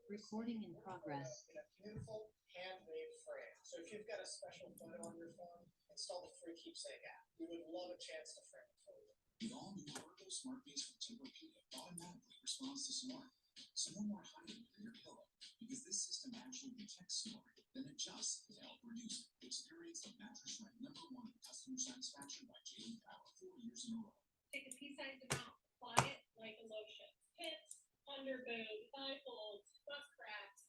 Recording in progress. In a beautiful handmade frame. So if you've got a special photo on your phone, install the free Keepsake app. We would love a chance to frame it for you. The all-new Ergo Smart Base from Tempur-Pedic automatically responds to snoring. So no more hiding under your pillow, because this system actually detects snoring, then adjusts to help reduce it. Experience the mattress ranked #1 in customer satisfaction by J.D. Power 4 years in a row. Take a pea-sized amount, apply it like a lotion. Pits, underboob, thigh folds, butt cracks.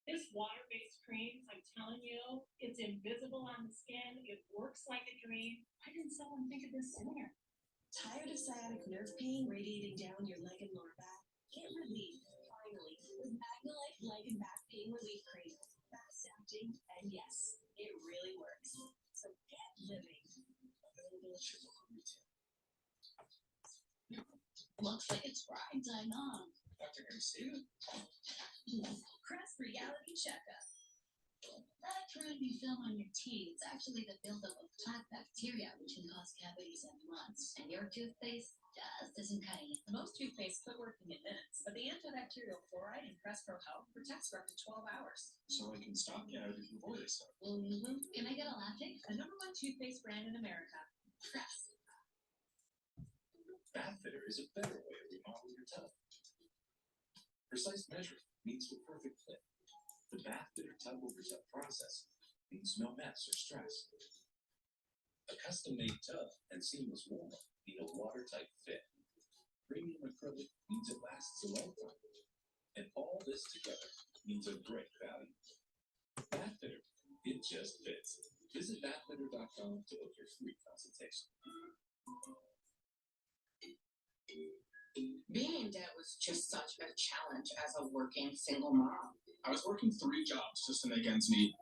This water-based cream, I'm telling you, it's invisible on the skin. It works like a dream. Why didn't someone think of this sooner? Tired of sciatic nerve pain radiating down your leg and lower back? Get relief, finally, with Magnalite Leg and Back Pain Relief Cream. Fast-acting, and yes, it really works. So get living. Available at your local retail. Looks like it's prime time on. Dr. Garcia? Crest Reality Checkup. That crude you film on your teeth is actually the buildup of plaque bacteria, which can cause cavities and blunts. And your toothpaste just isn't cutting it. Most toothpaste quit working in minutes, but the antibacterial fluoride in Crest Pro Health protects for up to 12 hours. So I can stop cavities before they start. Can I get a latte? The #1 toothpaste brand in America, Crest. Bathfitter is a better way to remodel your tub. Precise measure means the perfect fit. The Bathfitter tub over tub process means no mess or stress. A custom-made tub and seamless warm need a watertight fit. Premium acrylic means it lasts a lifetime. And all this together means a great value. Bathfitter, it just fits. Visit bathfitter.com to book your free consultation. Being in debt was just such a challenge as a working single mom. I was working 3 jobs just to make ends meet.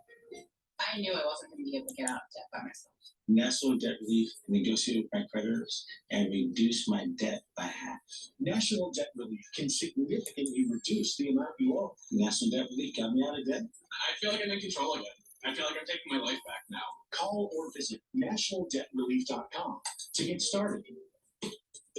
I knew I wasn't going to be able to get out of debt by myself. National Debt Relief negotiated with my creditors and reduced my debt by half. National Debt Relief can significantly reduce the amount you owe. National Debt Relief got me out of debt. I feel like I'm in control again. I feel like I'm taking my life back now. Call or visit nationaldebtrelief.com to get started.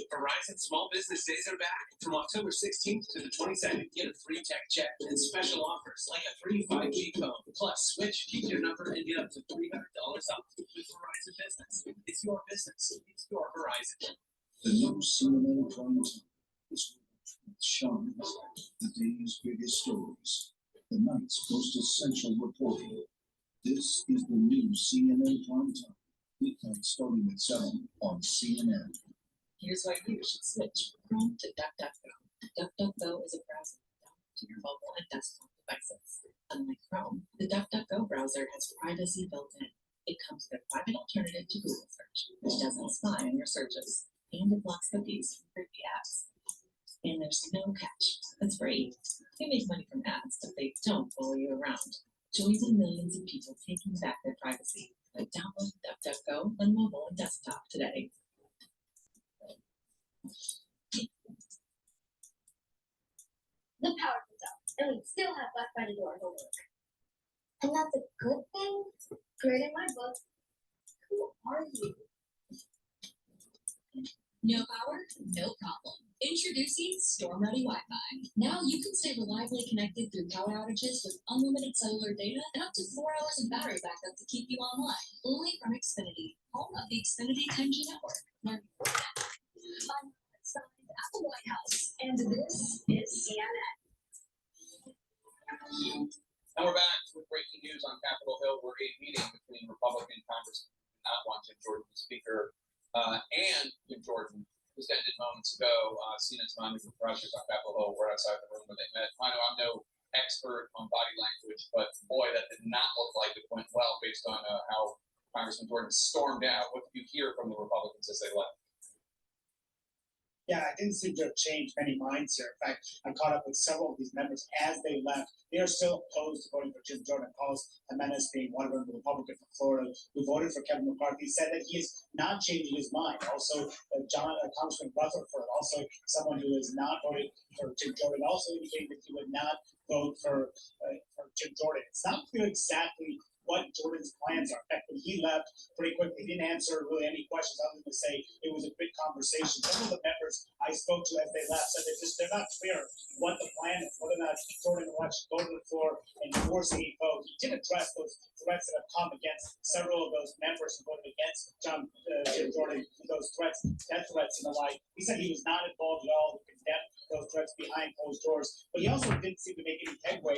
Verizon Small Business Days are back. From October 16th to the 22nd, get a free tech check and special offers like a free 5G phone. Plus, switch, keep your number, and get up to $300 off with Verizon Business. It's your business. It's your Verizon. The new CNN prime time is where truth shines. The day's biggest stories. The night's most essential reporting. This is the new CNN prime time. Weeknights starting at 7 on CNN. Here's why you should switch from Chrome to DuckDuckGo. DuckDuckGo is a browser to your mobile and desktop devices. Unlike Chrome, the DuckDuckGo browser has privacy built in. It comes with a private alternative to Google search, which doesn't spy on your searches, and it blocks cookies from creepy apps. And there's no catch. It's free. They make money from ads, but they don't follow you around. Join the millions of people taking back their privacy. Like download DuckDuckGo on mobile and desktop today. The power comes out, and we still have Black Friday door homework. And that's a good thing? Great in my book. Who are you? No power? No problem. Introducing Storm Ready Wi-Fi. Now you can stay reliably connected through power outages with unlimited cellular data and up to 4 hours of battery backup to keep you online. Only from Xfinity, home of the Xfinity 10G network. Learn more now. I'm outside at the White House, and this is CNN. And we're back with breaking news on Capitol Hill, where a meeting between Republican Congressmen who do not want Jim Jordan, the Speaker, and Jim Jordan just ended moments ago. CNN's Manu Rogers on Capitol Hill were outside the room where they met. Manu, I'm no expert on body language, but boy, that did not look like it went well based on how Congressman Jordan stormed out. What did you hear from the Republicans as they left? Yeah, I didn't seem to have changed many minds here. In fact, I caught up with several of these members as they left. They are still opposed to voting for Jim Jordan. Carlos Jimenez being one of them, the Republican from Florida, who voted for Kevin McCarthy, said that he is not changing his mind. Also, Congressman Rutherford, also someone who is not voting for Jim Jordan, also indicated that he would not vote for Jim Jordan. It's not clear exactly what Jordan's plans are. In fact, when he left pretty quickly, he didn't answer really any questions other than to say it was a quick conversation. Some of the members I spoke to as they left said they're not clear what the plan is, whether or not Jordan will actually go to the floor and force a vote. He did address those threats that have come against several of those members who voted against Jim Jordan, those threats, death threats and the like. He said he was not involved at all, he condemned those threats behind closed doors, but he also didn't seem to make any headway.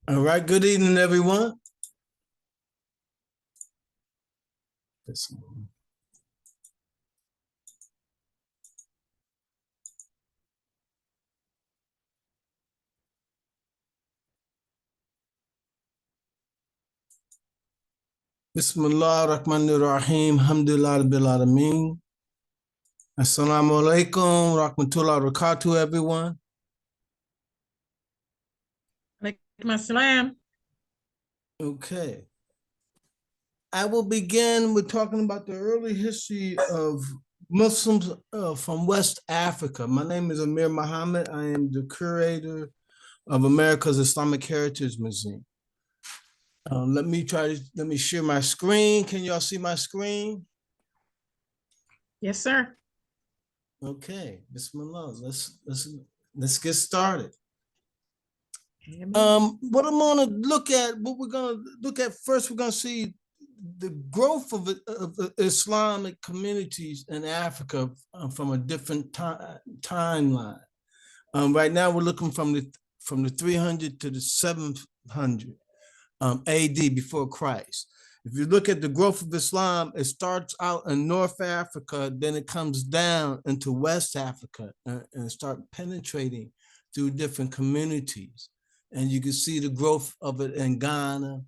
All right, good evening, everyone. Bismillah ar-Rahman ar-Rahim, alhamdulillah rabbil alameen. Assalamu alaikum, rahmatullah barakatuh, everyone. Alaikum assalam. Okay. I will begin with talking about the early history of Muslims from West Africa. My name is Amir Muhammad. I am the curator of America's Islamic Heritage Museum. Let me share my screen. Can y'all see my screen? Yes, sir. Okay, Bismillah. Let's get started. What I'm gonna look at, first, we're gonna see the growth of Islamic communities in Africa from a different timeline. Right now, we're looking from the 300 to the 700 AD before Christ. If you look at the growth of Islam, it starts out in North Africa, then it comes down into West Africa and start penetrating through different communities. And you can see the growth of it in Ghana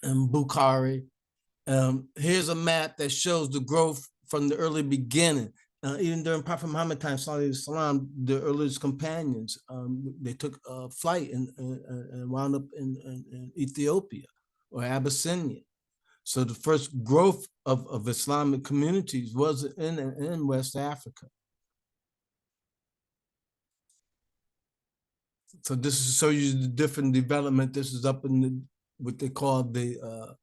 and Bukhari. Here's a map that shows the growth from the early beginning. Even during Prophet Muhammad time, Salam, the earliest companions, they took flight and wound up in Ethiopia or Abyssinia. So the first growth of Islamic communities was in West Africa. So this is to show you the different development. This is up in what they call the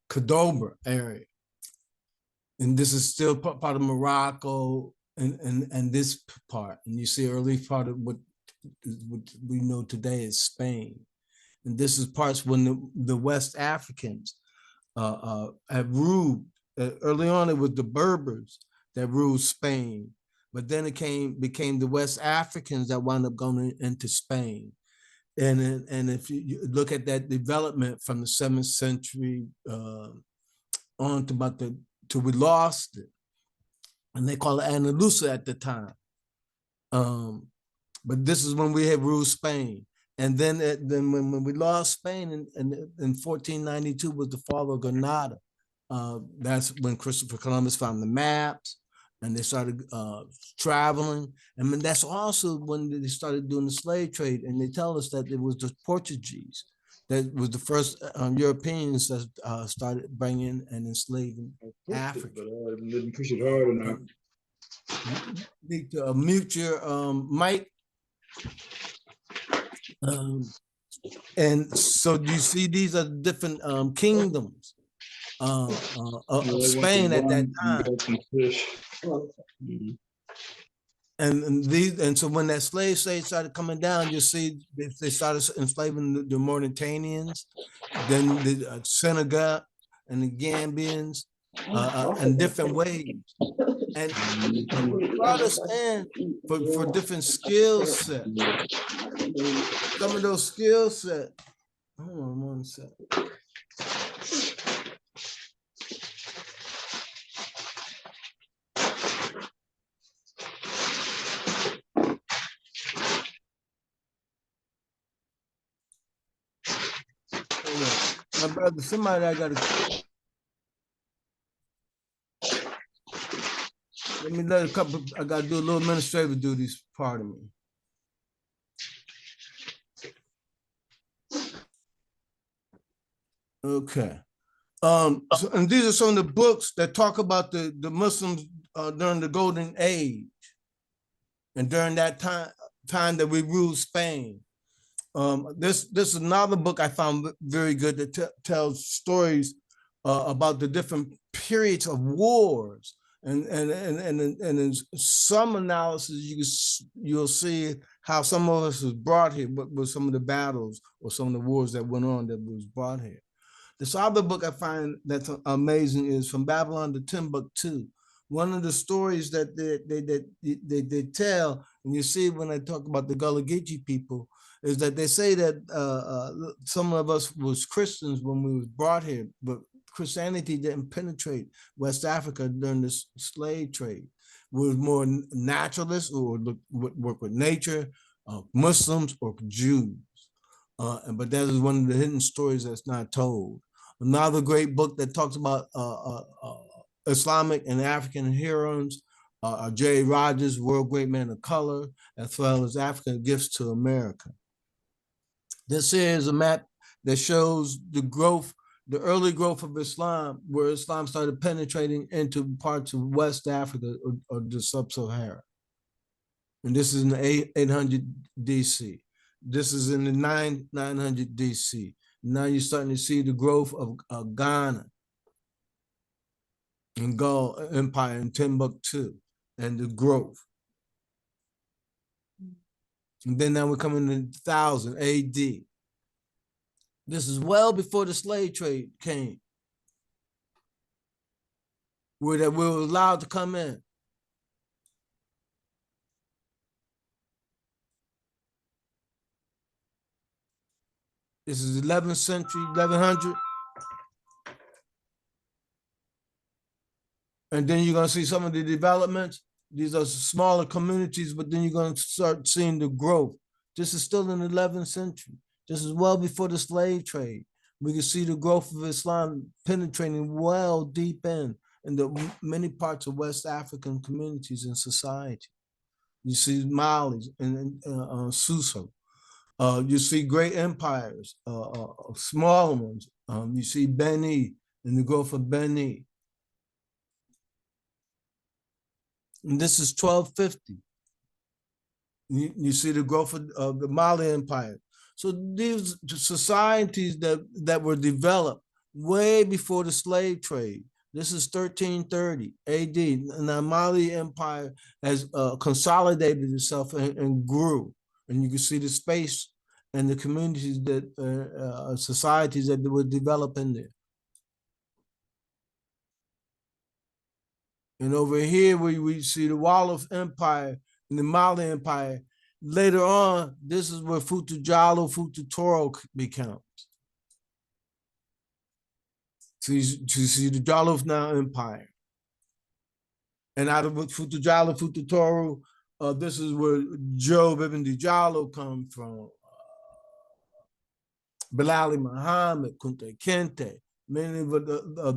Cordoba area. And this is still part of Morocco and this part. And you see early part of what we know today is Spain. And this is parts when the West Africans have ruled. Early on, it was the Berbers that ruled Spain. But then it became the West Africans that wound up going into Spain. And if you look at that development from the 7th century on to till we lost it, and they call it Andalusia at the time. But this is when we had ruled Spain. And then when we lost Spain in 1492 was the fall of Granada. That's when Christopher Columbus found the maps and they started traveling. And then that's also when they started doing the slave trade. And they tell us that it was the Portuguese that was the first Europeans that started bringing and enslaving Africa. Didn't push it hard enough. Need to mute your mic. And so you see, these are different kingdoms of Spain at that time. And so when that slave state started coming down, you see they started enslaving the Mauritanians, then the Senegal and the Gambians in different ways. And brought us in for different skill sets. Some of those skill sets. Hold on one second. My brother, somebody I gotta. Let me let a couple. I gotta do a little administrative duties. Pardon me. Okay. And these are some of the books that talk about the Muslims during the Golden Age and during that time that we ruled Spain. This is another book I found very good that tells stories about the different periods of wars. And in some analysis, you'll see how some of us was brought here, but with some of the battles or some of the wars that went on that was brought here. This other book I find that's amazing is From Babylon to Timbuktu. One of the stories that they tell, and you see when I talk about the Gullah Geechee people, is that they say that some of us was Christians when we was brought here, but Christianity didn't penetrate West Africa during the slave trade. We was more naturalists or would work with nature, Muslims or Jews. But that is one of the hidden stories that's not told. Another great book that talks about Islamic and African heroes are J. Rogers, World Great Man of Color, as well as African Gifts to America. This here is a map that shows the growth, the early growth of Islam, where Islam started penetrating into parts of West Africa or the Sub-Sahara. And this is in the 800 DC. This is in the 900 DC. Now you're starting to see the growth of Ghana and Gaul Empire and Timbuktu and the growth. And then now we're coming to 1000 AD. This is well before the slave trade came, where that we were allowed to come in. This is 11th century, 1100. And then you're gonna see some of the developments. These are smaller communities, but then you're gonna start seeing the growth. This is still in the 11th century. This is well before the slave trade. We can see the growth of Islam penetrating well deep in the many parts of West African communities and society. You see Mali and Suso. You see great empires, smaller ones. You see Benin and the growth of Benin. And this is 1250. You see the growth of the Mali Empire. So these societies that were developed way before the slave trade. This is 1330 AD. And the Mali Empire has consolidated itself and grew. And you can see the space and the communities that, societies that were developed in there. And over here, we see the Wolof Empire and the Mali Empire. Later on, this is where Futu Jallo, Futu Toro becomes. So you see the Jallo now Empire. And out of Futu Jallo, Futu Toro, this is where Job Ibn Diallo comes from. Bilali Muhammad, Kunta Kinte, many of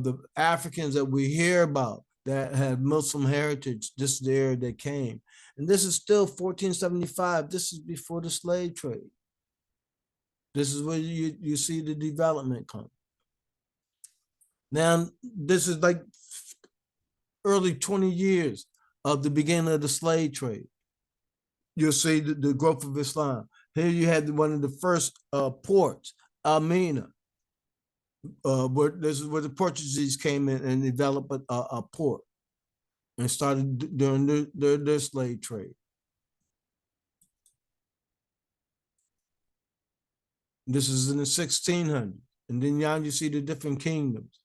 the Africans that we hear about that had Muslim heritage, this is the era they came. And this is still 1475. This is before the slave trade. This is where you see the development come. Now, this is like early 20 years of the beginning of the slave trade. You'll see the growth of Islam. Here you had one of the first ports, Almina, where this is where the Portuguese came in and developed a port and started during their slave trade. This is in the 1600s. And then now you see the different kingdoms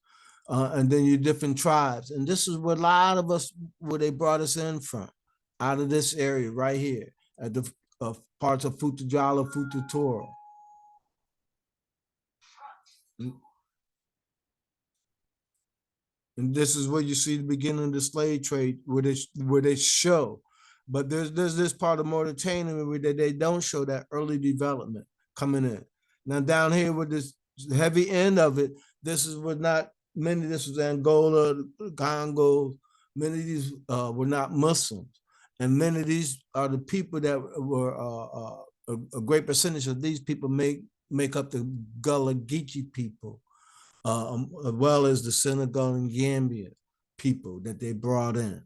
and then your different tribes. And this is where a lot of us, where they brought us in from, out of this area right here, at the parts of Futu Jallo, Futu Toro. And this is where you see the beginning of the slave trade, where they show. But there's this part of Mauritania where they don't show that early development coming in. Now down here with this heavy end of it, this is what not many. This was Angola, Congo. Many of these were not Muslims, and many of these are the people that were a great percentage of these people make up the Gullah Geechee people. as well as the Senegal and Gambia people that they brought in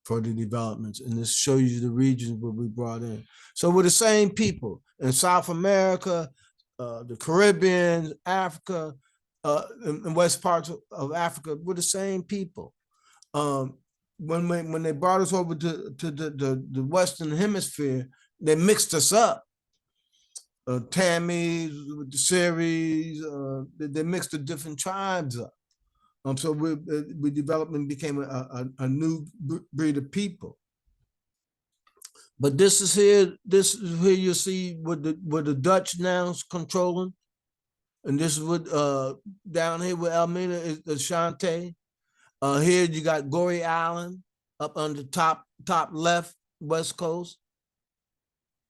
for the developments. And this shows you the regions where we brought in. So we're the same people in South America, the Caribbean, Africa, and west parts of Africa. We're the same people. When they brought us over to the Western Hemisphere, they mixed us up. Tammys with the Series, they mixed the different tribes up. So we developed and became a new breed of people. But this is here you see what the Dutch now is controlling. And this is what down here with Elmina is Ashanti. Here you got Goree Island up on the top left, West Coast.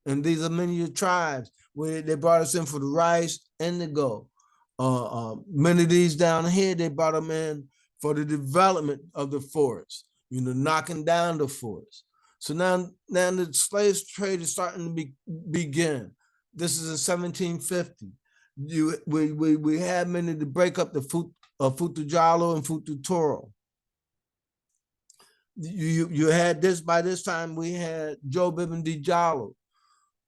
And these are many of the tribes where they brought us in for the rice and the gold. Many of these down here, they brought them in for the development of the forest, knocking down the forest. So now the slave trade is starting to begin. This is in 1750. We had many to break up the Futu Jalo and Futu Toro. You had this, by this time we had Joe Ibn Jalo,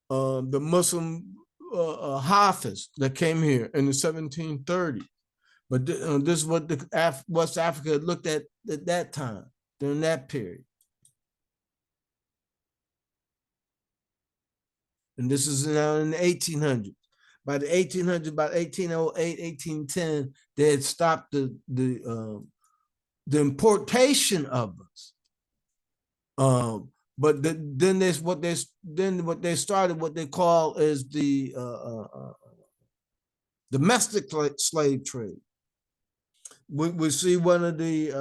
the Muslim Hafiz that came here in the 1730s. But this is what the West Africa looked at that time, during that period. And this is now in the 1800s. By the 1800s, about 1808, 1810, they had stopped the importation of us. But then what they started, what they call is the domestic slave trade. We see one of the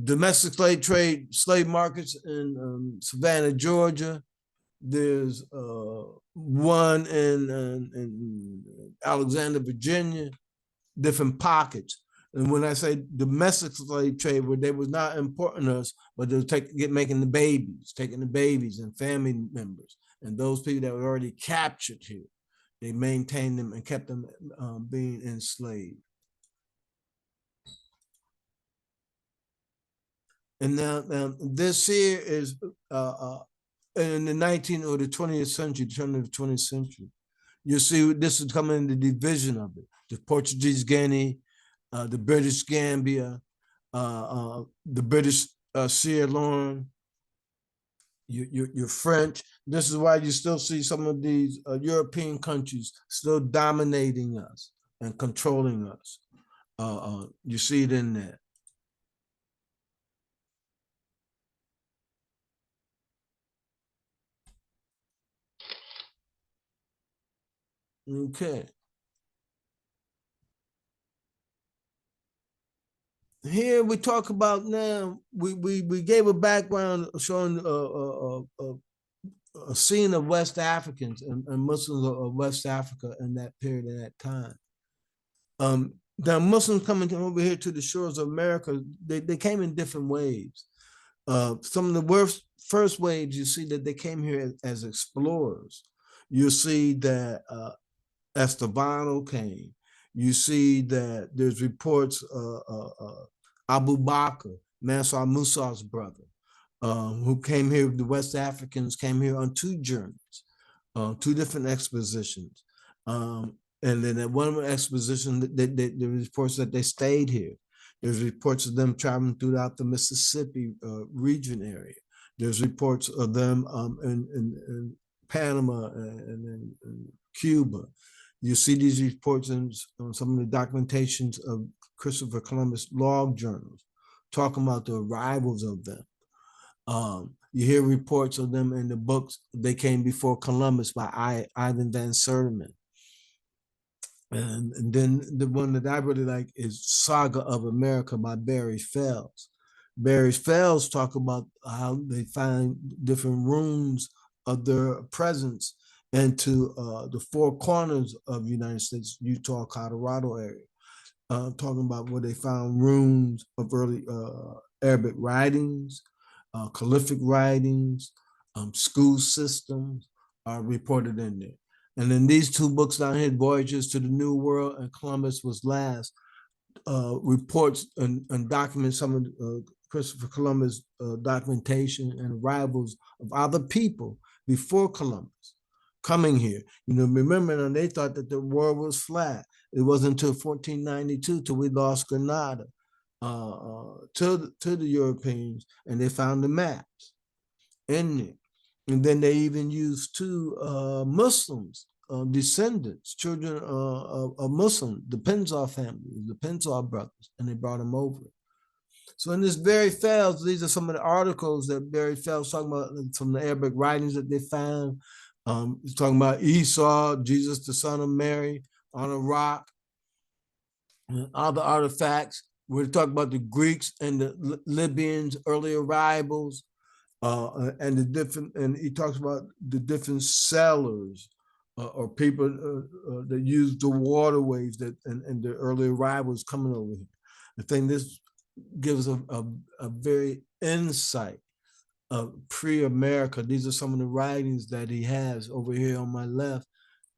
domestic slave markets in Savannah, Georgia. There's one in Alexander, Virginia, different pockets. And when I say domestic slave trade, where they was not importing us, but they were taking the babies and family members, and those people that were already captured here, they maintained them and kept them being enslaved. And now this here is in the 19th or the 20th century, turn of the 20th century. You see this is coming in the division of it. The Portuguese Guinea, the British Gambia, the British Sierra Leone, your French. This is why you still see some of these European countries still dominating us and controlling us. You see it in there. Okay. Here we talk about now, we gave a background showing a scene of West Africans and Muslims of West Africa in that period of that time. The Muslims coming over here to the shores of America, they came in different waves. Some of the first waves, you see that they came here as explorers. You see that Estevano came. You see that there's reports Abu Bakr, Mansour Musa's brother, who came here, the West Africans came here on 2 journeys, 2 different expositions. And then at one exposition, there were reports that they stayed here. There's reports of them traveling throughout the Mississippi region area. There's reports of them in Panama and in Cuba. You see these reports in some of the documentations of Christopher Columbus log journals, talking about the arrivals of them. You hear reports of them in the books, They Came Before Columbus by Ivan Van Sertima. And then the one that I really like is Saga of America by Barry Fells. Barry Fells talk about how they find different rooms of their presence into the 4 corners of the United States, Utah, Colorado area, talking about where they found rooms of early Arabic writings, calligraphic writings, school systems are reported in there. And then these two books down here, Voyages to the New World and Columbus Was Last, reports and documents some of Christopher Columbus' documentation and arrivals of other people before Columbus coming here. You know, remember, and they thought that the world was flat. It wasn't until 1492 till we lost Grenada to the Europeans, and they found the maps in there. And then they even used two Muslims, descendants, children of Muslim, the Penzar family, the Penzar brothers, and they brought them over. So in this Barry Fells, these are some of the articles that Barry Fells talking about from the Arabic writings that they found. He's talking about Esau, Jesus, the son of Mary, on a rock, and other artifacts. We're talking about the Greeks and the Libyans, early arrivals, and the different, and he talks about the different settlers or people that use the waterways that and the early arrivals coming over here. I think this gives a very insight of pre-America. These are some of the writings that he has over here on my left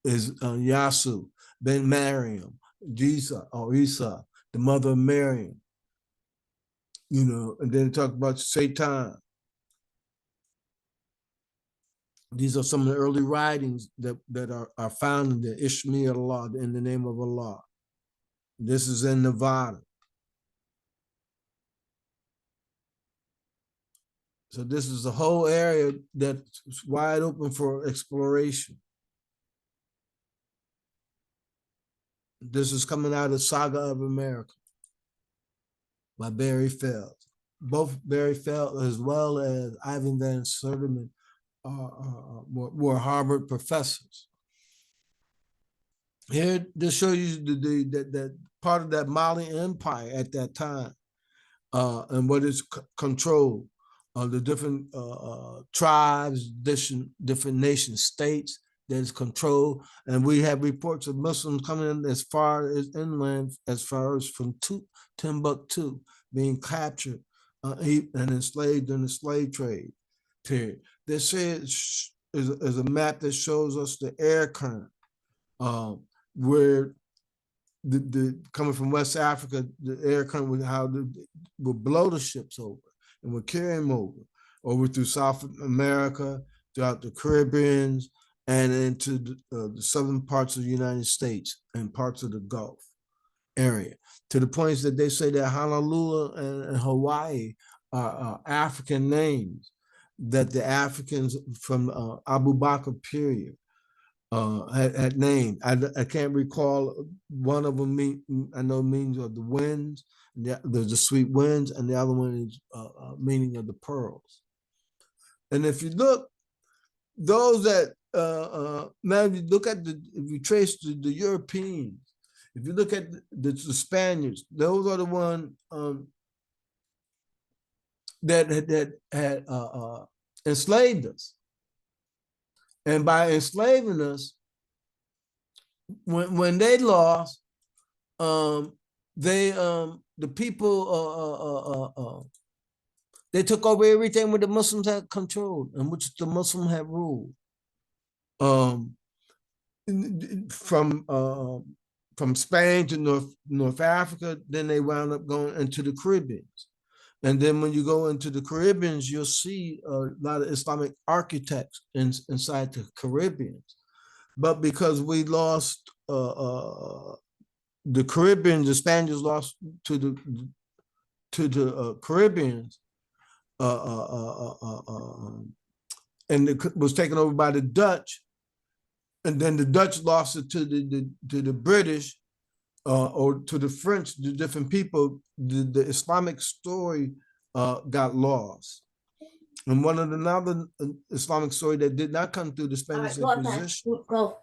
is Yasu, Ben Mariam, Jesus or Isa, the mother of Miriam, you know, and then talk about Satan. These are some of the early writings that are found in the Ishmael law, in the name of Allah. This is in Nevada. So this is a whole area that's wide open for exploration. This is coming out of Saga of America by Barry Fells. Both Barry Fells as well as Ivan Van Sertima were Harvard professors. Here, this shows you that part of that Mali Empire at that time and what is controlled. The different tribes, different nation states that is controlled. And we have reports of Muslims coming in as far as inland, as far as from Timbuktu, being captured and enslaved in the slave trade period. This is a map that shows us the air current, where the coming from West Africa, the air current would would blow the ships over. And we'll carry them over through South America, throughout the Caribbean, and into the southern parts of the United States and parts of the Gulf area, to the points that they say that Honolulu and Hawaii are African names, that the Africans from Abu Bakr period had named. I can't recall one of them. I know means of the winds. There's the sweet winds, and the other one is meaning of the pearls. And if you look, those that now if you look at if you trace the Europeans, if you look at the Spaniards, those are the ones that had enslaved us. And by enslaving us, when they lost, the people they took over everything what the Muslims had controlled and which the Muslim had ruled. From Spain to North Africa, then they wound up going into the Caribbean. And then when you go into the Caribbean, you'll see a lot of Islamic architects inside the Caribbean. But because we lost the Caribbean, the Spaniards lost to the Caribbeans, and it was taken over by the Dutch, and then the Dutch lost it to the British or to the French, the different people. The Islamic story got lost. And one of another Islamic story that did not come through the Spanish Inquisition, but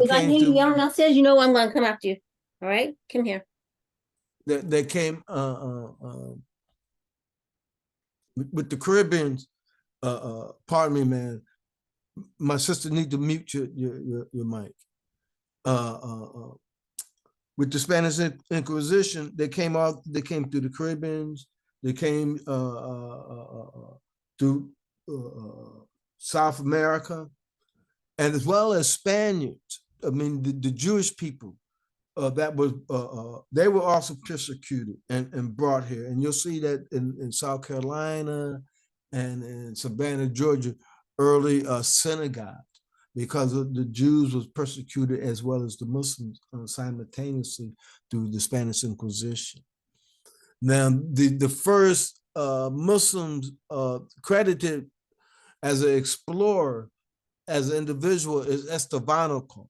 came through. Yelling upstairs, you know I'm going to come after you. All right, come here. That came with the Caribbeans. Pardon me, man. My sister need to mute your mic. With the Spanish Inquisition, they came through the Caribbeans. They came through South America, and as well as Spaniards. I mean, the Jewish people that was they were also persecuted and brought here, and you'll see that in South Carolina and in Savannah, Georgia, early synagogues, because of the Jews was persecuted as well as the Muslims simultaneously through the Spanish Inquisition. Now, the first Muslims credited as an explorer, as an individual, is Estevanco.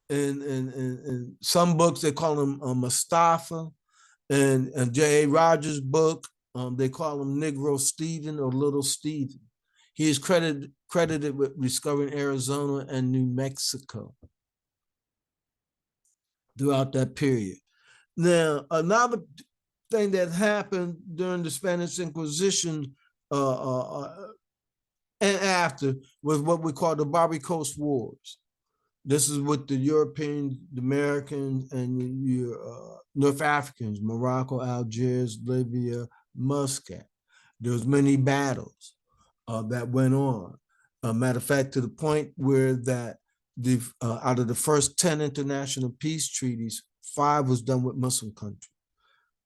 In some books, they call him Mustafa. And J.A. Rogers' book, they call him Negro Stephen or Little Stephen. He is credited with discovering Arizona and New Mexico throughout that period. Now, another thing that happened during the Spanish Inquisition and after was what we call the Barbary Coast Wars. This is with the Europeans, the Americans, and your North Africans, Morocco, Algiers, Libya, Muscat. There was many battles that went on. Matter of fact, to the point where that out of the first 10 international peace treaties, 5 was done with Muslim countries.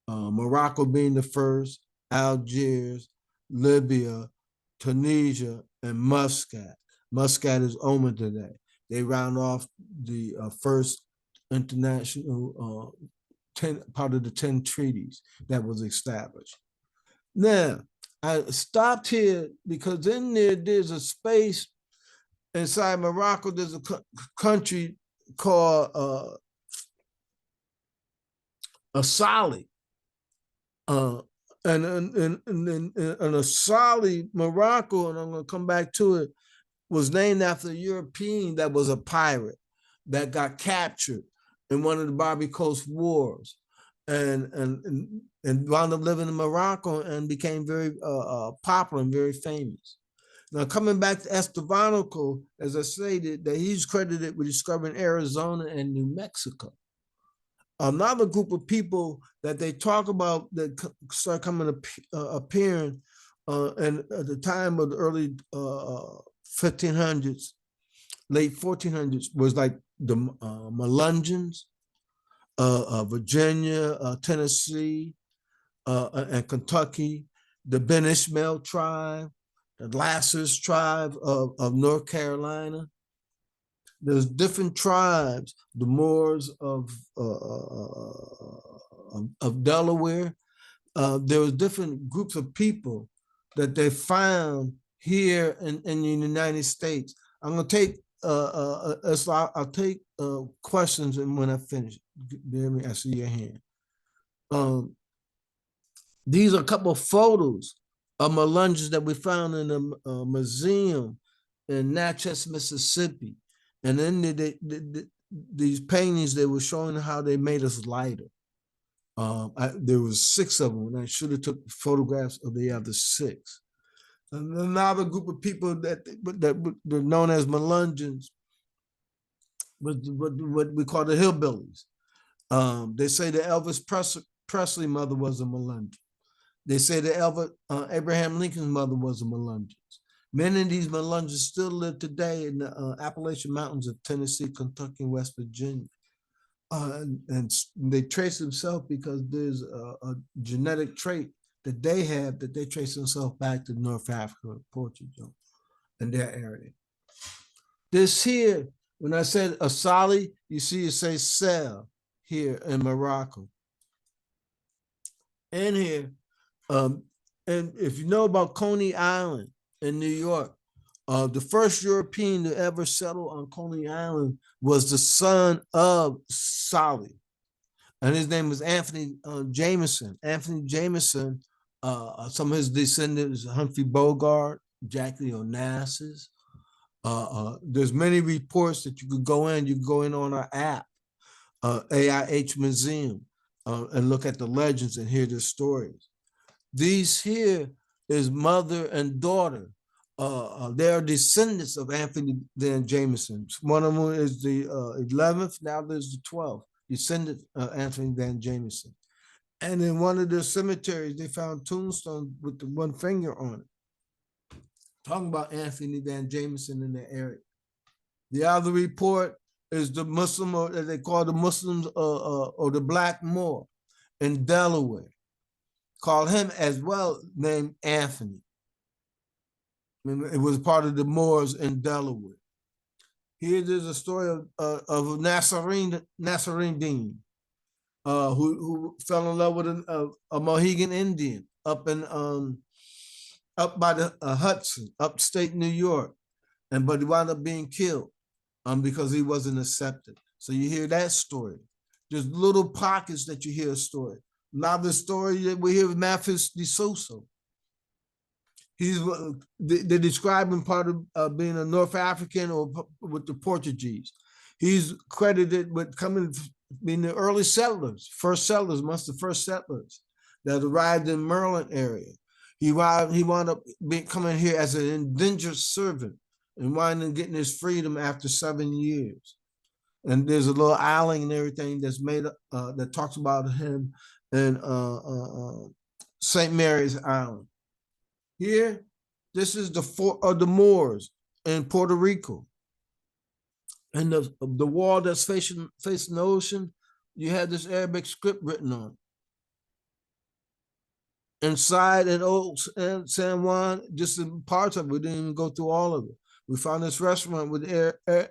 Morocco being the first, Algiers, Libya, Tunisia, and Muscat. Muscat is Oman today. They round off the first international part of the 10 treaties that was established. Now, I stopped here because in there's a space inside Morocco. There's a country called Asali. And Asali, Morocco, and I'm going to come back to it, was named after a European that was a pirate that got captured in one of the Barbary Coast Wars and wound up living in Morocco and became very popular and very famous. Now, coming back to Estevanco, as I stated, that he's credited with discovering Arizona and New Mexico. Another group of people that they talk about that start coming appearing and at the time of the early 1500s, late 1400s, was like the Melungeons, Virginia, Tennessee, and Kentucky, the Ben Ishmael tribe, the Lasses tribe of North Carolina. There's different tribes, the Moors of Delaware. There was different groups of people that they found here in the United States. I'm gonna take I'll take questions, and when I finish, I see your hand. These are a couple of photos of Melungeons that we found in a museum in Natchez, Mississippi. And then these paintings, they were showing how they made us lighter. There was 6 of them, and I should have took photographs of the other 6. And another group of people that were known as Melungeons was what we call the hillbillies. They say that Elvis Presley mother was a Melungeon. They say that Abraham Lincoln's mother was a Melungeon. Many of these Melungeons still live today in the Appalachian Mountains of Tennessee, Kentucky, and West Virginia. And they trace themselves because there's a genetic trait that they have that they trace themselves back to North Africa, Portugal, and their area. This here, when I said Asali, you see it say Sel here in Morocco. And here, and if you know about Coney Island in New York, the first European to ever settle on Coney Island was the son of Sali, and his name was Anthony Jameson. Anthony Jameson, some of his descendants, Humphrey Bogart, Jackie Onassis. There's many reports that you could go in. You can go in on our app, AIH Museum, and look at the legends and hear the stories. These here is mother and daughter. They are descendants of Anthony Van Jameson. One of them is the 11th, now there's the 12th, descendant of Anthony Van Jameson. And in one of the cemeteries, they found tombstones with the one finger on it, talking about Anthony Van Jameson in the area. The other report is the Muslim, or as they call the Muslims, or the Black Moor in Delaware. Called him as well, named Anthony. It was part of the Moors in Delaware. Here there's a story of Nasreddin Dean, who fell in love with a Mohegan Indian up by the Hudson, upstate New York, but he wound up being killed because he wasn't accepted. So you hear that story. There's little pockets that you hear a story. Now the story that we hear with Matheus de Souza. They describe him part of being a North African or with the Portuguese. He's credited with being the early settlers, amongst the first settlers that arrived in Maryland area. He wound up coming here as an indentured servant and wound up getting his freedom after 7 years. And there's a little island and everything that's made up that talks about him in St. Mary's Island. Here, this is the fort of the Moors in Puerto Rico. And the wall that's facing the ocean, you have this Arabic script written on it. Inside in old San Juan, just in parts of it, we didn't even go through all of it. We found this restaurant with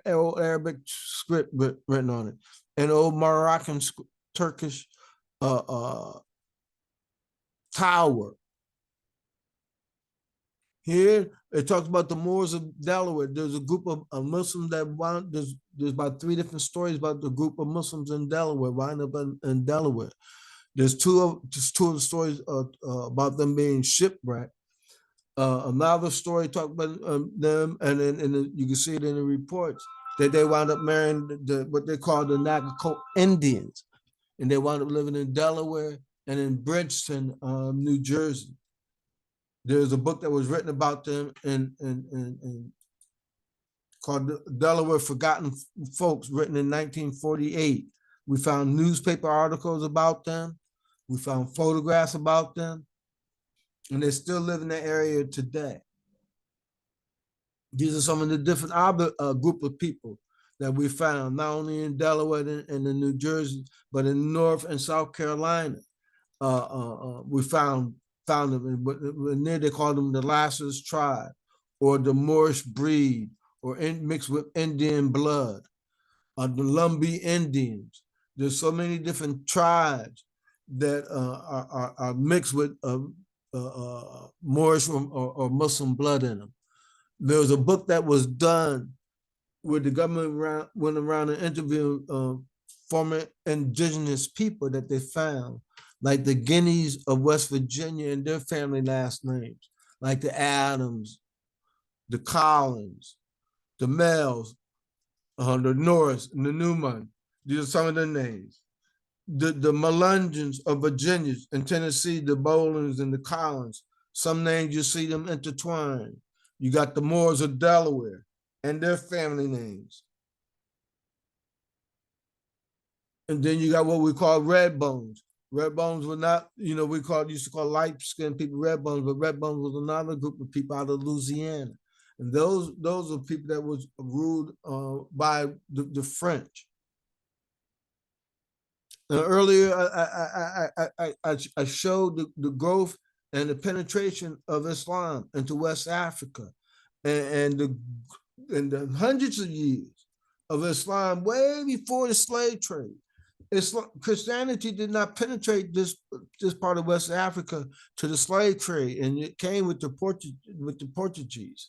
old Arabic script written on it, and old Moroccan Turkish tower. Here, it talks about the Moors of Delaware. There's a group of Muslims that there's about 3 different stories about the group of Muslims in Delaware, wind up in Delaware. There's two of the stories about them being shipwrecked. Another story talked about them, and then you can see it in the reports, that they wound up marrying what they call the Navajo Indians. And they wound up living in Delaware and in Bridgeton, New Jersey. There's a book that was written about them called Delaware Forgotten Folks, written in 1948. We found newspaper articles about them. We found photographs about them. And they still live in the area today. These are some of the different other group of people that we found, not only in Delaware and in New Jersey, but in North and South Carolina. We found them, and there they called them the Lasses tribe, or the Moorish breed, or mixed with Indian blood, the Lumbee Indians. There's so many different tribes that are mixed with Moorish or Muslim blood in them. There was a book that was done where the government went around and interviewed former indigenous people that they found, like the Guineas of West Virginia and their family last names, like the Adams, the Collins, the Mells, the Norris, and the Newman. These are some of the names. The Melungeons of Virginia and Tennessee, the Bolins and the Collins. Some names you see them intertwined. You got the Moors of Delaware and their family names. And then you got what we call red bones. Red bones were not, we used to call light-skinned people red bones, but red bones was another group of people out of Louisiana. And those are people that was ruled by the French. And earlier, I showed the growth and the penetration of Islam into West Africa, and the hundreds of years of Islam way before the slave trade. Christianity did not penetrate this part of West Africa to the slave trade, and it came with the Portuguese.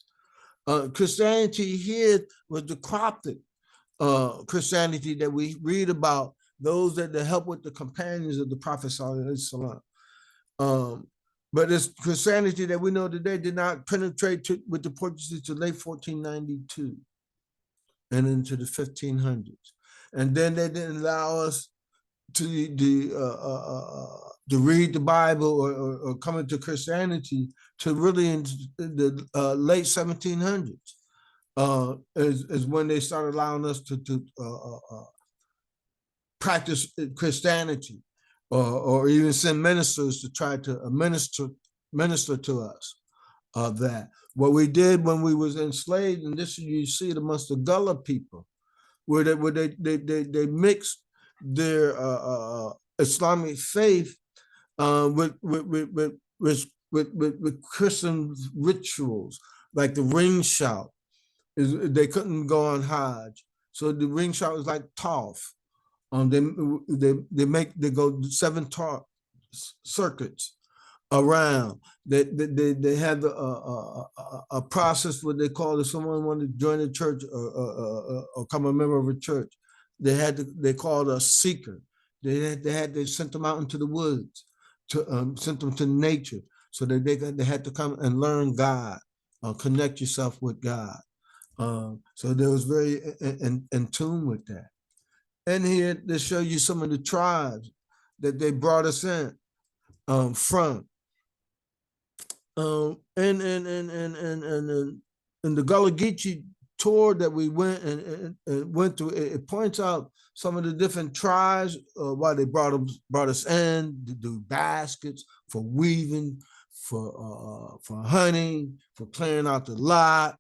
Christianity here was the Coptic Christianity that we read about, those that help with the companions of the Prophet Sallallahu Alaihi Wasallam. But this Christianity that we know today did not penetrate with the Portuguese to late 1492 and into the 1500s. And then they didn't allow us to read the Bible or come into Christianity to really in the late 1700s is when they started allowing us to practice Christianity, or even send ministers to try to minister to us. of that. What we did when we was enslaved, and this you see it amongst the Gullah people, where they mixed their Islamic faith with Christian rituals, like the ring shout. They couldn't go on Hajj, so the ring shout was like Tawf. They go 7 circuits around. They had a process what they call if someone wanted to join a church or become a member of a church, they called a seeker. They sent them out into the woods to sent them to nature so that they had to come and learn God, connect yourself with God. So they was very in tune with that. And here they show you some of the tribes that they brought us in from. And the Gullah Geechee tour that we went and went through, it points out some of the different tribes why they brought us in to do baskets for weaving, for hunting, for clearing out the lot,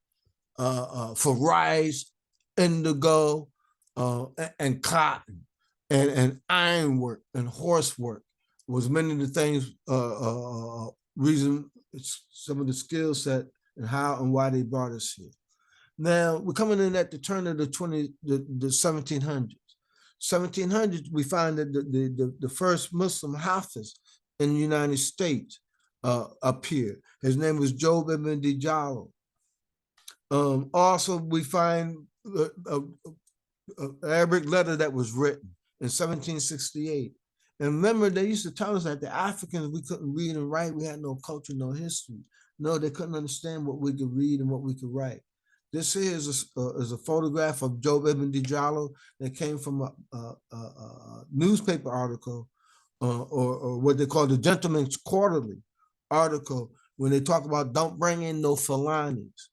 for rice, indigo, and cotton, and ironwork and horsework was many of the things. Reason some of the skill set and how and why they brought us here. Now we're coming in at the turn of the 1700s. 1700s, we find that the first Muslim Hafiz in the United States appeared. His name was Job ibn Dijallo. Also, we find an Arabic letter that was written in 1768. And remember, they used to tell us that the Africans, we couldn't read and write. We had no culture, no history. No, they couldn't understand what we could read and what we could write. This here is a photograph of Job ibn Dijallo that came from a newspaper article or what they call the Gentleman's Quarterly article when they talk about don't bring in no Fulanis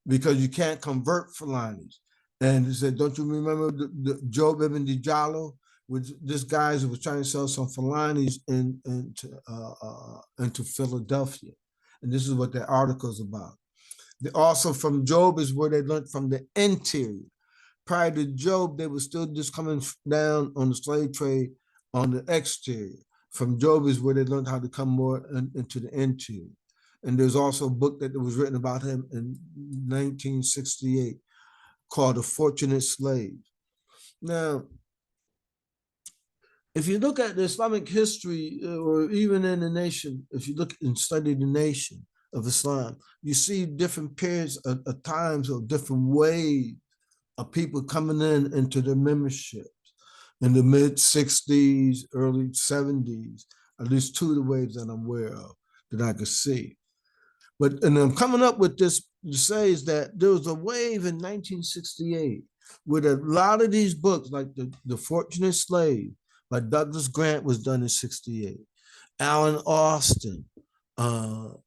because you can't convert Fulanis. And they said, don't you remember the Job ibn Dijallo? With this guy who was trying to sell some Fulanis into Philadelphia. And this is what that article is about. Also from Job is where they learned from the interior. Prior to Job, they were still just coming down on the slave trade on the exterior. From Job is where they learned how to come more into the interior. And there's also a book that was written about him in 1968 called The Fortunate Slave. Now, if you look at the Islamic history, or even in the nation, if you look and study the nation of Islam, you see different periods of times of different ways of people coming into their memberships. In the mid-60s, early 70s, at least 2 of the waves that I'm aware of that I could see. And I'm coming up with this to say is that there was a wave in 1968 with a lot of these books, like the Fortunate Slave, by Douglas Grant was done in 68. Alan Austin, The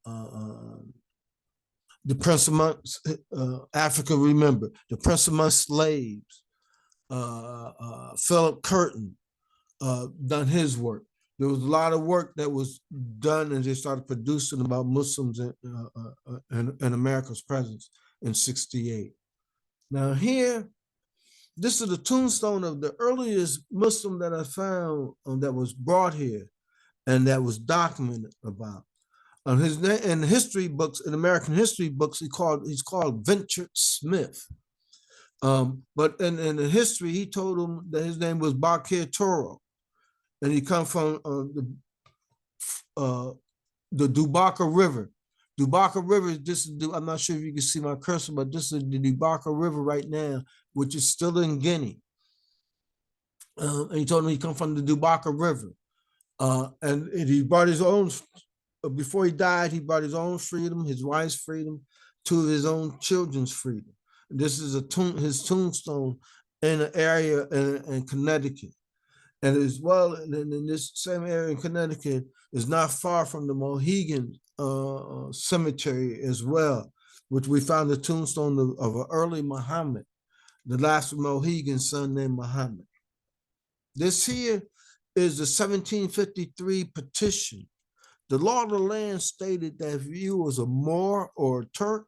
Prince Amongst Africa Remembered, The Prince Amongst Slaves, Philip Curtin done his work. There was a lot of work that was done and they started producing about Muslims and America's presence in 68. Now here, this is the tombstone of the earliest Muslim that I found that was brought here and that was documented about. His name in history books, in American history books, he's called Vincent Smith. But in the history, he told him that his name was Bakir Toro, and he come from the Dubaka River. Dubaka River, I'm not sure if you can see my cursor, but this is the Dubaka River right now, which is still in Guinea. And he told me he come from the Dubaka River. And he brought his own, before he died, he brought his own freedom, his wife's freedom, 2 of his own children's freedom. This is his tombstone in an area in Connecticut. And as well, in this same area in Connecticut is not far from the Mohegan cemetery as well, which we found the tombstone of an early Muhammad, the last Mohegan son named Muhammad. This here is the 1753 petition The law of the land stated that if you was a Moor or a Turk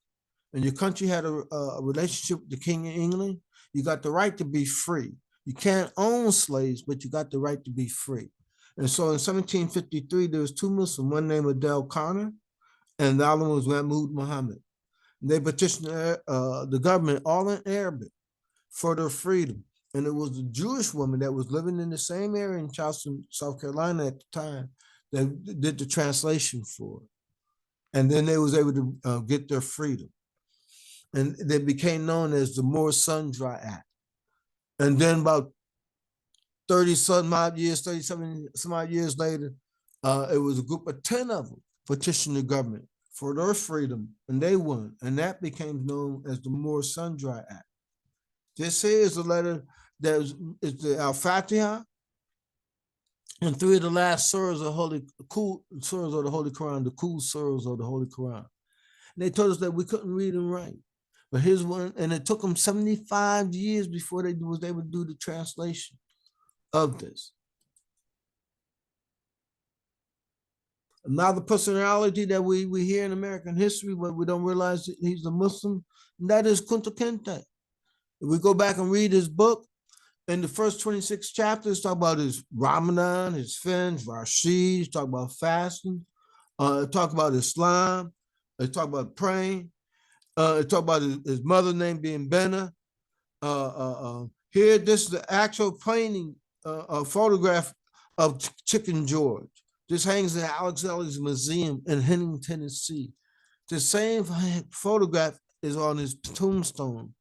and your country had a relationship with the King of England, you got the right to be free. You can't own slaves, but you got the right to be free. And so in 1753, there was two Muslims, one named Adel Connor, and the other one was Mahmoud Muhammad. They petitioned the government all in Arabic for their freedom. And it was a Jewish woman that was living in the same area in Charleston, South Carolina at the time that did the translation for it. And then they was able to get their freedom. And they became known as the Moore-Sundry Act. And then about 37 odd years later, it was a group of 10 of them petitioned the government for their freedom, and they won. And that became known as the Moore-Sundry Act. This here is a letter that is the Al-Fatiha and three of the last surahs of the Holy Quran, the cool surahs of the Holy Quran. And they told us that we couldn't read and write. But here's one, and it took them 75 years before they was able to do the translation of this. Another personality that we hear in American history, but we don't realize that he's a Muslim, and that is Kunta Kinte. If we go back and read his book, in the first 26 chapters, talk about his Ramadan, his Fens, Rashid, talk about fasting, talk about Islam, talk about praying, talk about his mother name being Benna. Here, this is the actual painting, photograph of Chicken George. This hangs in Alex Ellis Museum in Henning, Tennessee. The same photograph is on his tombstone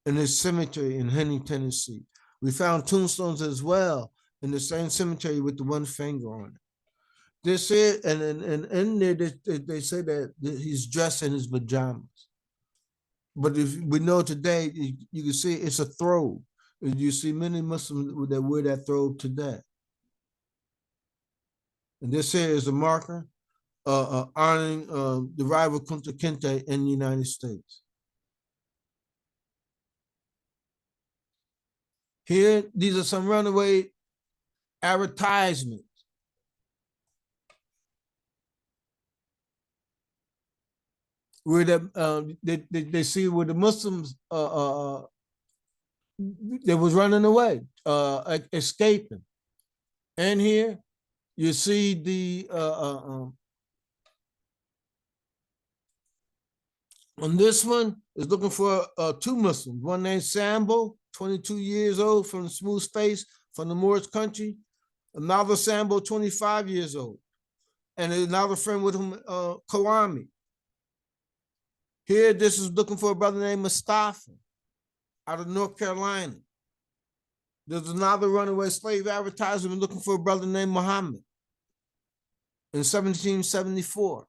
in his cemetery in Henning, Tennessee. We found tombstones as well in the same cemetery with the one finger on it. This is, and in there, they say that he's dressed in his pajamas. But if we know today, you can see it's a throbe. You see many Muslims that wear that throbe today. And this here is a marker honoring the rival Kunta Kinte in the United States. Here, these are some runaway advertisements. Where they see where the Muslims that was running away, escaping. And here you see the on this one is looking for two Muslims, one named Sambo, 22 years old, from the Smooth Space, from the Moorish country. Another Sambo, 25 years old. And another friend with him, Kawami. Here, this is looking for a brother named Mustafa out of North Carolina. There's another runaway slave advertisement looking for a brother named Muhammad in 1774.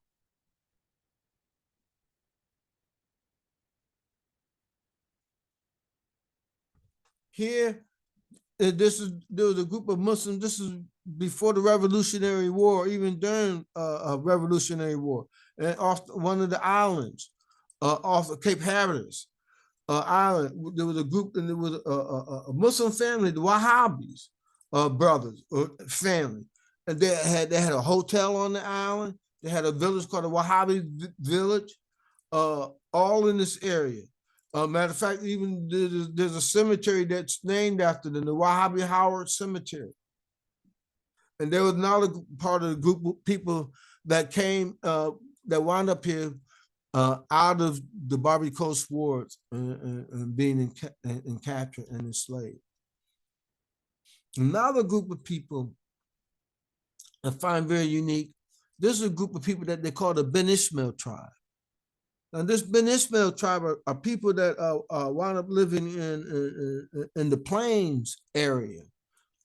Here, there was a group of Muslims. This is before the Revolutionary War, even during a Revolutionary War, and off one of the islands, off of Cape Hatteras Island. There was a group, and there was a Muslim family, the Wahhabis, brothers or family, and they had a hotel on the island. They had a village called the Wahhabi village, all in this area. Matter of fact, even there's a cemetery that's named after them, the Wahhabi Howard Cemetery. And there was another part of the group of people that came, that wound up here out of the Barbary Coast Wars and being captured and enslaved. Another group of people I find very unique, this is a group of people that they call the Ben Ishmael tribe. And this Ben Ishmael tribe are people that wound up living in the plains area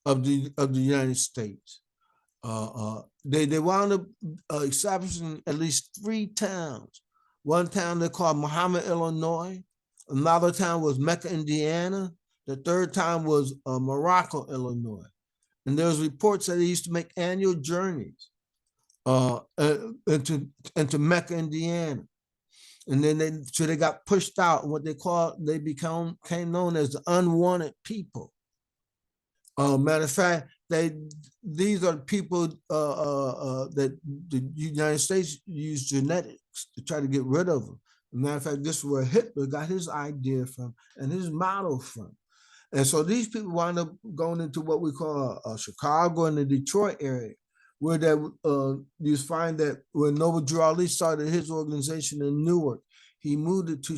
of the United States. They wound up establishing at least 3 towns. One town they called Muhammad, Illinois. Another town was Mecca, Indiana. The third town was Morocco, Illinois. And there's reports that they used to make annual journeys into Mecca, Indiana. And then they got pushed out. What they became known as the unwanted people. Matter of fact, these are people that the United States used genetics to try to get rid of them. As a matter of fact, this is where Hitler got his idea from and his model from. And so these people wound up going into what we call Chicago and the Detroit area, where you find that when Noble Drew Ali started his organization in Newark, he moved it to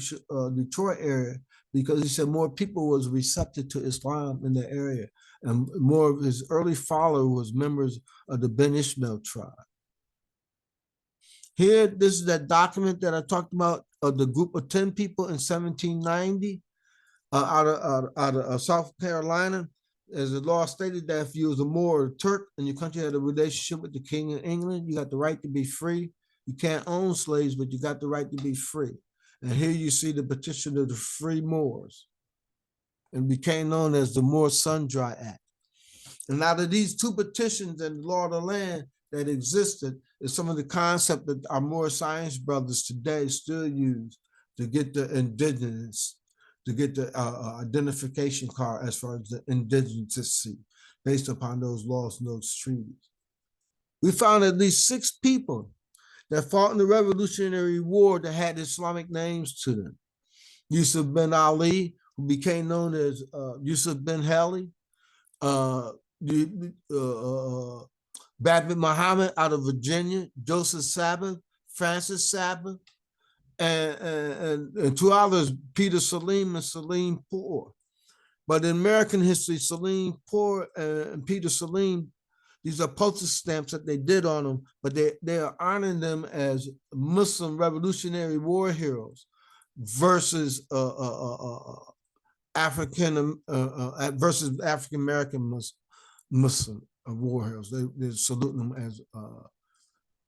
Detroit area because he said more people was receptive to Islam in the area. And more of his early followers was members of the Ben Ishmael tribe. Here, this is that document that I talked about of the group of 10 people in 1790 out of South Carolina. As the law stated that if you was a Moor or a Turk and your country had a relationship with the King of England, you got the right to be free. You can't own slaves, but you got the right to be free. And here you see the petition of the free Moors, and became known as the Moor Sundry Act. And out of these two petitions and the law of the land that existed is some of the concept that our Moor science brothers today still use to get the indigenous, to get the identification card as far as the indigency based upon those laws and those treaties. We found at least 6 people that fought in the Revolutionary War that had Islamic names to them. Yusuf bin Ali, who became known as Yusuf bin Ali, Babbitt Muhammad out of Virginia, Joseph Sabbath, Francis Sabbath, and 2 others, Peter Salim and Salim Poor. But in American history, Salim Poor and Peter Salim, these are postage stamps that they did on them, but they are honoring them as Muslim Revolutionary War heroes versus African American Muslim war heroes. They salute them as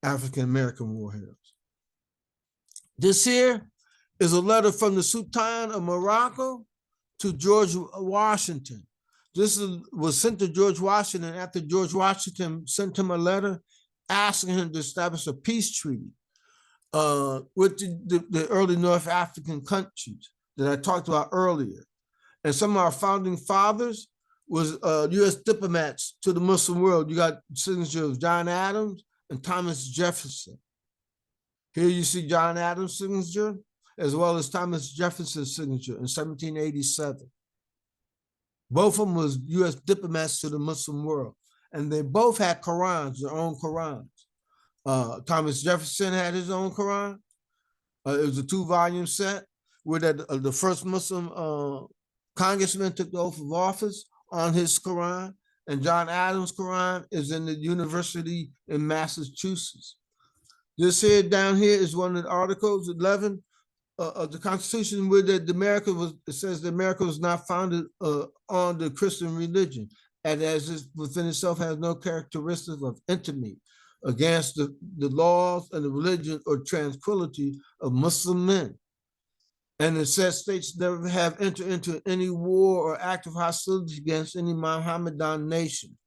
African American war heroes. This here is a letter from the Sultan of Morocco to George Washington. This was sent to George Washington after George Washington sent him a letter asking him to establish a peace treaty with the early North African countries that I talked about earlier. And some of our founding fathers was U.S. diplomats to the Muslim world. You got signature of John Adams and Thomas Jefferson. Here you see John Adams' signature, as well as Thomas Jefferson's signature in 1787. Both of them was U.S. diplomats to the Muslim world, and they both had Qurans, their own Qurans. Thomas Jefferson had his own Quran. It was a 2-volume set where the first Muslim congressman took the oath of office on his Quran, and John Adams' Quran is in the university in Massachusetts. This here down here is one of the articles 11 of the Constitution, where it says that America was not founded on the Christian religion, and as it within itself has no characteristics of enmity against the laws and the religion or tranquility of Muslim men. And it says states never have entered into any war or act of hostility against any Mohammedan nation.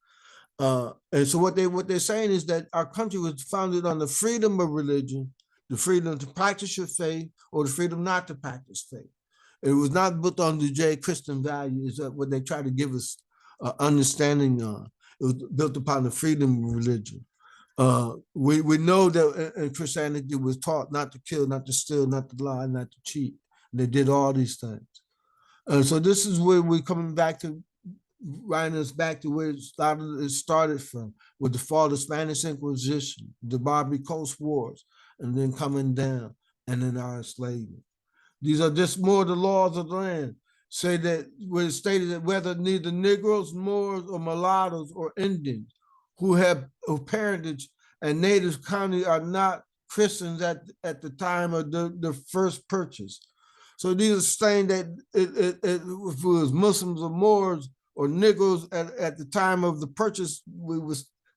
And so what they're saying is that our country was founded on the freedom of religion, the freedom to practice your faith, or the freedom not to practice faith. It was not built on the Judeo-Christian values, what they try to give us understanding on. It was built upon the freedom of religion. We know that in Christianity was taught not to kill, not to steal, not to lie, not to cheat. They did all these things. And so this is where we're coming back to, writing us back to where it started from, with the fall of the Spanish Inquisition, the Barbary Coast Wars, and then coming down, and then our enslavement. These are just more of the laws of the land. Say that where it stated that whether neither Negroes, Moors, or mulattoes, or Indians who have parentage and native county are not Christians at the time of the first purchase. So these are saying that if it was Muslims or Moors or Negroes at the time of the purchase,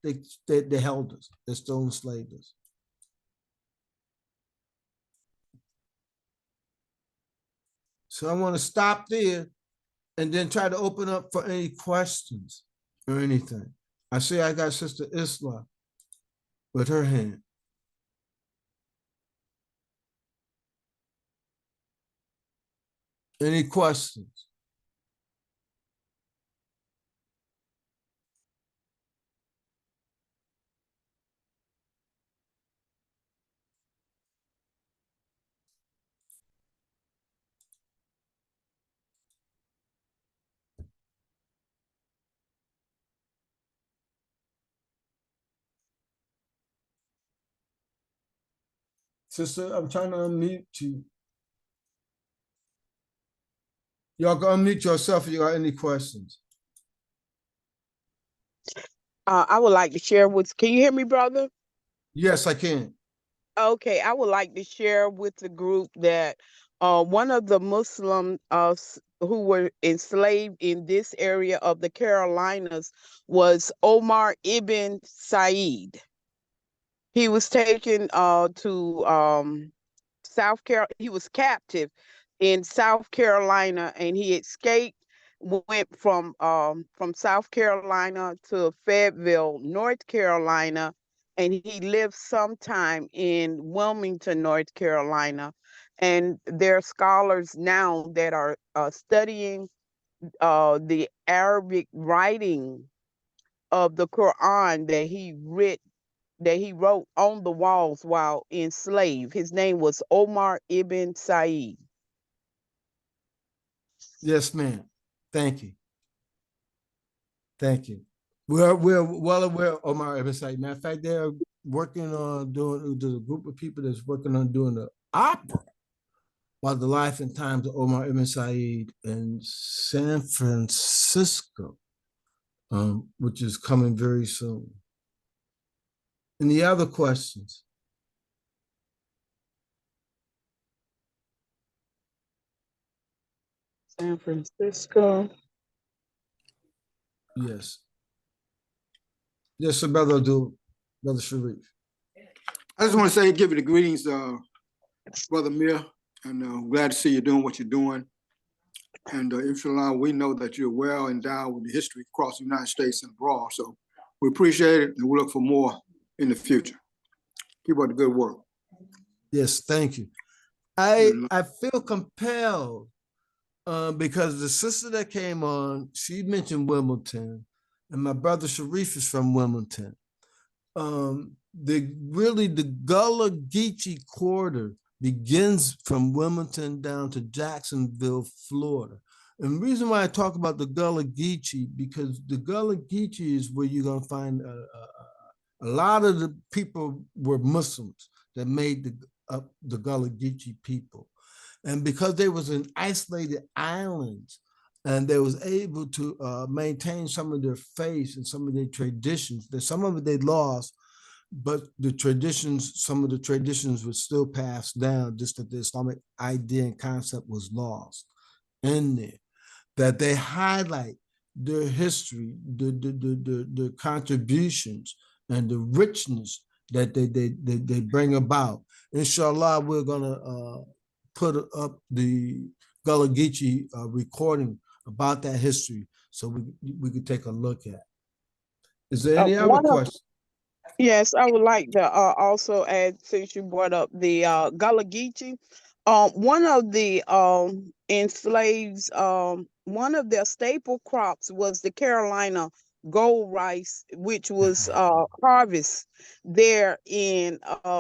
they held us, they still enslaved us. So I want to stop there and then try to open up for any questions or anything. I see I got Sister Isla with her hand. Any questions? Sister, I'm trying to unmute you. Y'all can unmute yourself if you got any questions. I would like to share with, can you hear me, brother? Yes, I can. Okay, I would like to share with the group that one of the Muslim who were enslaved in this area of the Carolinas was Omar ibn Said. He was taken to South Carolina. He was captive in South Carolina, and he escaped. Went from South Carolina to Fayetteville, North Carolina, and he lived sometime in Wilmington, North Carolina. And there are scholars now that are studying the Arabic writing of the Quran that he wrote on the walls while enslaved. His name was Omar ibn Said. Yes, ma'am. Thank you. Thank you. We're well aware of Omar ibn Said. Matter of fact, they're working on doing, there's a group of people that's working on doing the opera about the life and times of Omar ibn Said in San Francisco, which is coming very soon. Any other questions? San Francisco. Yes. Yes, sir, Brother Sharif. I just want to say, give you the greetings, Brother Mir, and glad to see you doing what you're doing. And inshallah, we know that you're well endowed with the history across the United States and abroad. So we appreciate it, and we look for more in the future. Keep up the good work. Yes, thank you. I feel compelled because the sister that came on, she mentioned Wilmington, and my brother Sharif is from Wilmington. The Gullah Geechee quarter begins from Wilmington down to Jacksonville, Florida. And the reason why I talk about the Gullah Geechee, because the Gullah Geechee is where you're gonna find a lot of the people were Muslims that made the Gullah Geechee people. And because they was in isolated islands and they was able to maintain some of their faith and some of their traditions, that some of it they lost, but the traditions, some of the traditions were still passed down, just that the Islamic idea and concept was lost in there. That they highlight their history, the contributions and the richness that they bring about. Inshallah, we're gonna put up the Gullah Geechee recording about that history so we could take a look at. Is there any other questions? Yes, I would like to also add, since you brought up the Gullah Geechee, one of the enslaved, one of their staple crops was the Carolina gold rice, which was harvested there in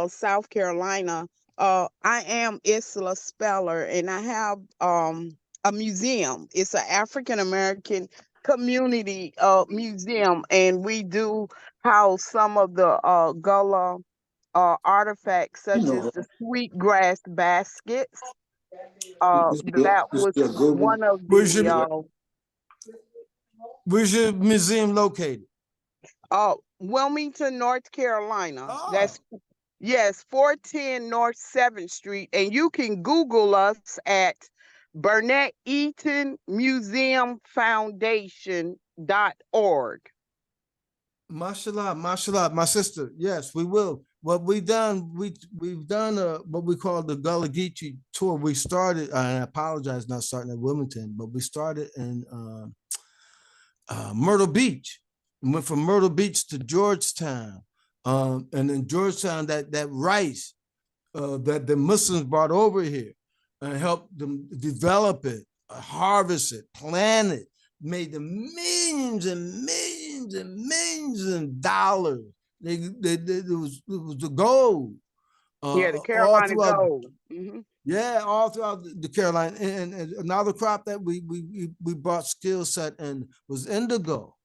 South Carolina. I am Isla Speller, and I have a museum. It's an African American community museum, and we do house some of the Gullah artifacts, such as the sweetgrass baskets. That was one of the where's your museum located? Wilmington, North Carolina. That's yes, 410 North 7th Street. And you can Google us at Burnett Eaton Museum Foundation.org. Mashallah, mashallah, my sister. Yes, we will. What we've done what we call the Gullah Geechee tour. We started, and I apologize not starting at Wilmington, but we started in Myrtle Beach. We went from Myrtle Beach to Georgetown. And in Georgetown, that rice that the Muslims brought over here and helped them develop it, harvest it, plant it, made them millions and millions and millions of dollars. It was the gold. Yeah, the Carolina gold. Yeah, all throughout the Carolina. And another crop that we brought skill set in was indigo.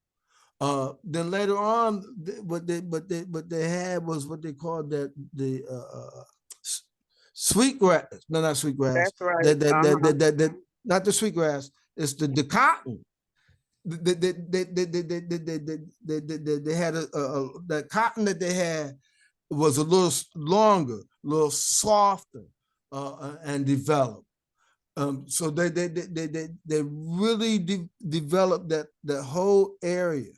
Then later on, what they had was what they called the Sweetgrass, no, not sweetgrass. That's right. Not the sweetgrass. It's the cotton. They had the cotton that they had was a little longer, a little softer, and developed. So they really developed that whole area.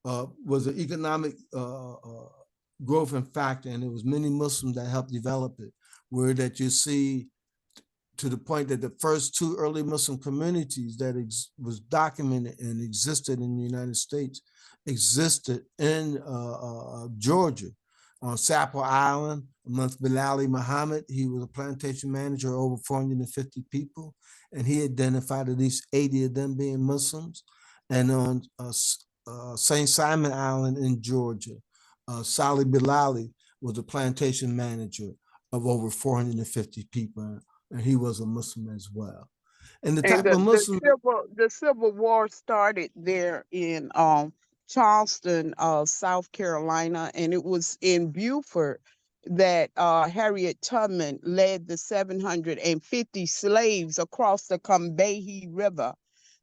Was an economic growth and factor, and it was many Muslims that helped develop it. Where that you see to the point that the first two early Muslim communities that was documented and existed in the United States existed in Georgia, on Sapper Island, amongst Bilali Muhammad. He was a plantation manager, over 450 people, and he identified at least 80 of them being Muslims. And on St. Simon Island in Georgia, Salih Bilali was a plantation manager of over 450 people, and he was a Muslim as well. And the type of Muslim, the Civil War started there in Charleston, South Carolina, and it was in Beaufort that Harriet Tubman led the 750 slaves across the Combahee River.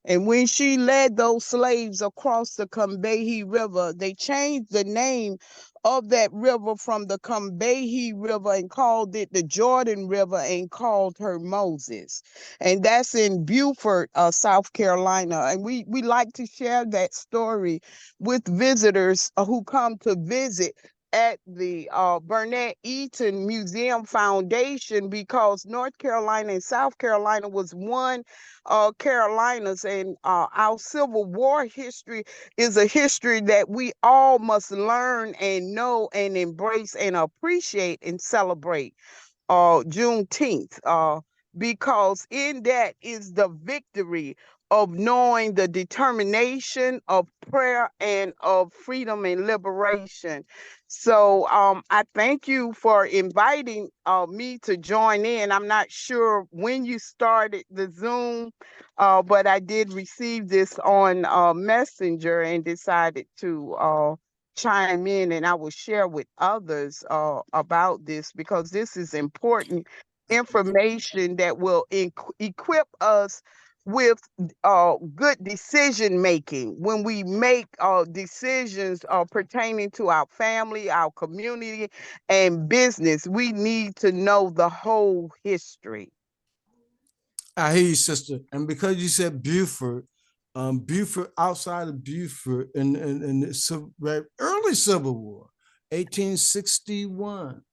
And when she led those slaves across the Combahee River, they changed the name of that river from the Combahee River and called it the Jordan River and called her Moses. And that's in Beaufort, South Carolina. And we like to share that story with visitors who come to visit at the Burnett Eaton Museum Foundation, because North Carolina and South Carolina was one Carolinas, and our Civil War history is a history that we all must learn and know and embrace and appreciate and celebrate Juneteenth, because in that is the victory of knowing the determination of prayer and of freedom and liberation. So I thank you for inviting me to join in. I'm not sure when you started the Zoom, but I did receive this on Messenger and decided to chime in, and I will share with others about this, because this is important information that will equip us with good decision making when we make decisions pertaining to our family, our community, and business. We need to know the whole history. I hear you, sister. And because you said Beaufort, Beaufort, outside of Beaufort, in the early Civil War, 1861,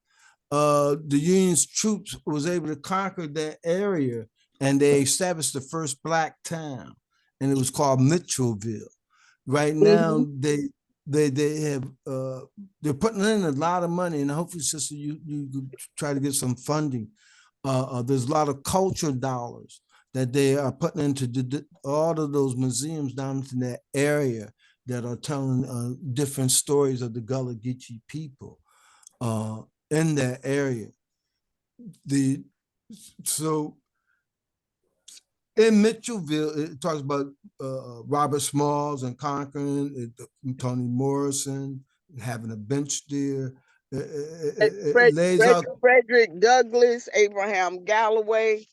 the Union's troops was able to conquer that area, and they established the first Black town, and it was called Mitchellville. Right now, they have they're putting in a lot of money, and hopefully, sister, you try to get some funding. There's a lot of culture dollars that they are putting into all of those museums down in that area that are telling different stories of the Gullah Geechee people in that area. So in Mitchellville, it talks about Robert Smalls and conquering Toni Morrison, having a bench there. It lays out Frederick Douglass, Abraham Galloway,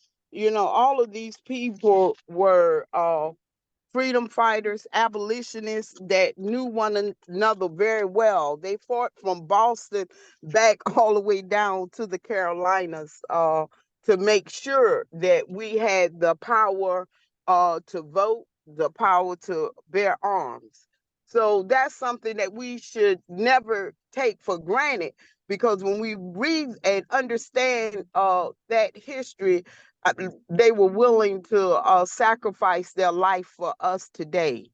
all of these people were freedom fighters, abolitionists that knew one another very well. They fought from Boston back all the way down to the Carolinas to make sure that we had the power to vote, the power to bear arms. So that's something that we should never take for granted, because when we read and understand that history, they were willing to sacrifice their life for us today.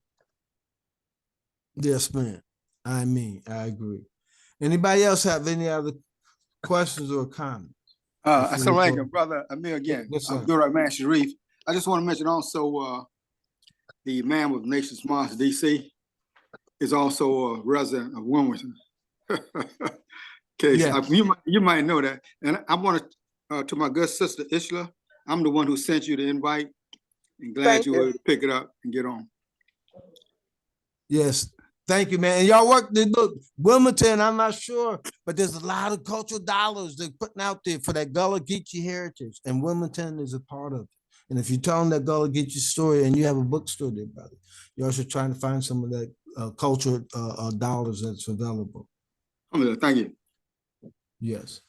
Yes, ma'am. I agree. Anybody else have any other questions or comments? Assalamu alaikum, brother Amir again. Yes, Abdul Rahman Sharif. I just want to mention also the man with Nations Mosque, DC, is also a resident of Wilmington. Okay, yes. You might know that. And I want to my good sister Ishla, I'm the one who sent you the invite, and glad you were able to pick it up and get on. Yes, Thank you, man. And y'all work, look, Wilmington, I'm not sure, but there's a lot of cultural dollars they're putting out there for that Gullah Geechee heritage, and Wilmington is a part of it. And if you tell them that Gullah Geechee story and you have a bookstore there, brother, you're also trying to find some of that cultural dollars that's available. Thank you. Yes.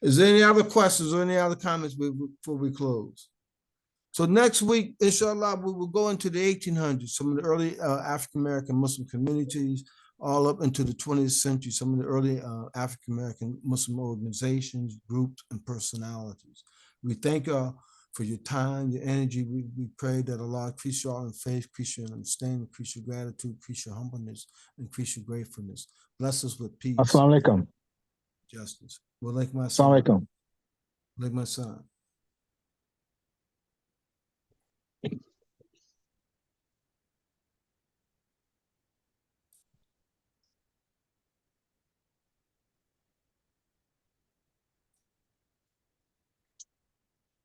Is there any other questions or any other comments before we close? So next week, inshallah, we will go into the 1800s, some of the early African-American Muslim communities, all up into the 20th century, some of the early African-American Muslim organizations, groups, and personalities. We thank y'all for your time, your energy. We pray that Allah increase y'all in faith, increase your understanding, increase your gratitude, increase your humbleness, increase your gratefulness. Bless us with peace. Assalamu alaikum. Justice. Wa alaikum Assalamu alaikum. Like my son.